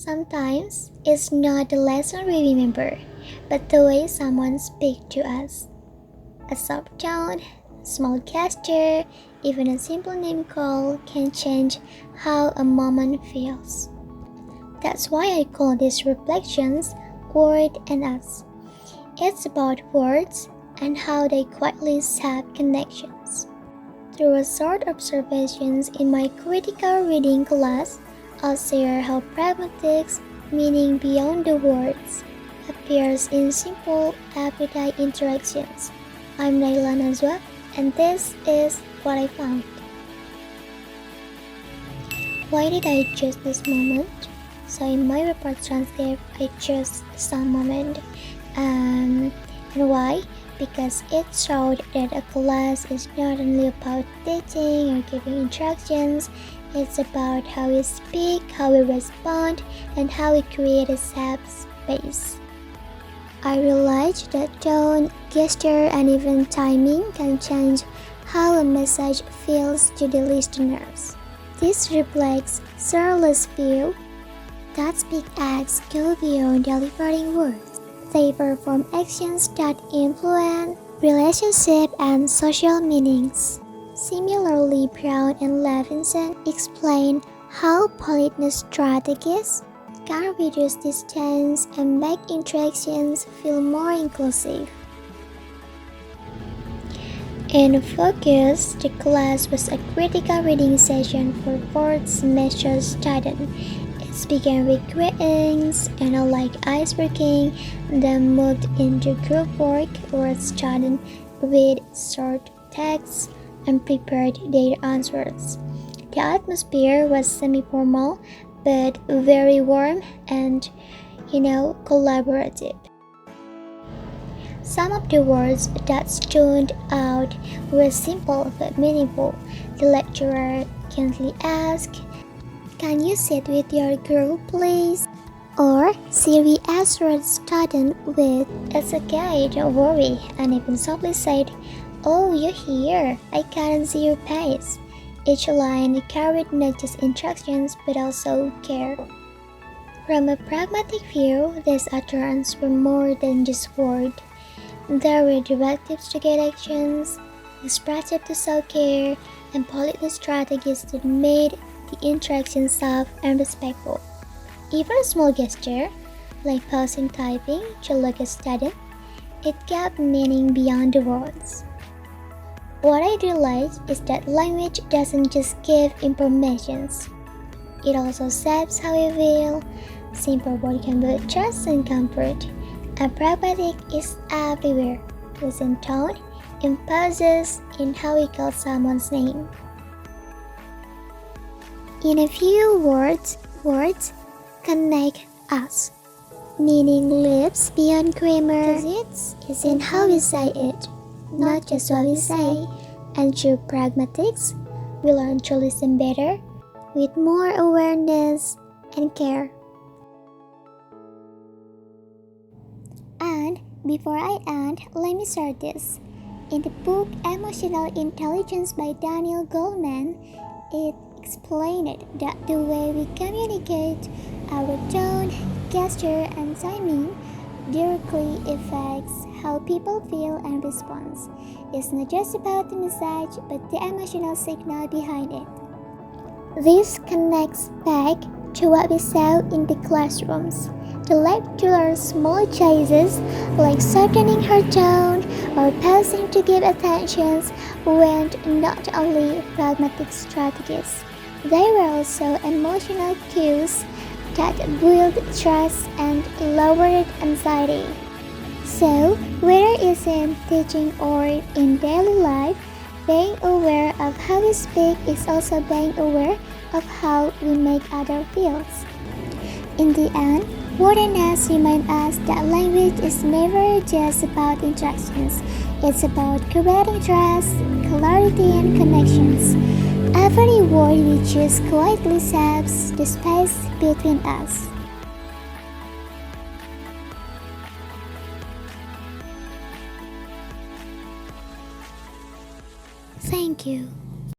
Sometimes it's not the lesson we remember, but the way someone speaks to us. A soft tone, small gesture, even a simple name call can change how a moment feels. That's why I call these reflections Word and Us. It's about words and how they quietly shape connections. Through a short observations in my critical reading class, I'll share how pragmatics, meaning beyond the words, appears in simple everyday interactions. I'm Naila Nazwa, and this is what I found. Why did I choose this moment? So in my report transcript, I chose some moment. And why? Because it showed that a class is not only about teaching or giving instructions, it's about how we speak, how we respond, and how we create a safe space. I realized that tone, gesture, and even timing can change how a message feels to the listeners. This reflects Searle's view that big acts go beyond delivering words. They perform actions that influence relationship and social meanings. Similarly, Brown and Levinson explain how politeness strategies can reduce distance and make interactions feel more inclusive. In Focus, the class was a critical reading session for fourth semester students. It began with greetings and like icebreaking, then moved into group work where students read short texts and prepared their answers. The atmosphere was semi-formal but very warm and, collaborative. Some of the words that stood out were simple but meaningful. The lecturer gently asked, "Can you sit with your group, please?" Or Siri answered student with, "It's okay, don't worry," and even softly said, "Oh, you're here, I can't see your face." Each line carried not just instructions but also care. From a pragmatic view, these utterances were more than just words. There were directives to get actions, expressive to show care, and politeness strategies that made the interaction soft and respectful. Even a small gesture, like pausing typing to look at student, it gave meaning beyond the words. What I realized is that language doesn't just give information, it also shapes how we feel. Simple words can build trust and comfort. A pragmatic is everywhere, with in tone, in pauses, in how we call someone's name. In a few words connect us. Meaning lives beyond grammar. It is in how we say it, not just what we say. And through pragmatics, we learn to listen better, with more awareness and care. And before I end, let me share this. In the book Emotional Intelligence by Daniel Goleman, it explained that the way we communicate, our tone, gesture, and timing directly affects how people feel and respond. It's not just about the message, but the emotional signal behind it. This connects back to what we saw in the classrooms. The lecturer's small choices, like softening her tone or pausing to give attention, were not only pragmatic strategies. They were also emotional cues that build trust and lowered anxiety. So, whether it's in teaching or in daily life, being aware of how we speak is also being aware of how we make others feel. In the end, Wordiness reminds us that language is never just about instructions. It's about creating trust, clarity, and connections. Every word we choose quietly shapes the space between us. Thank you.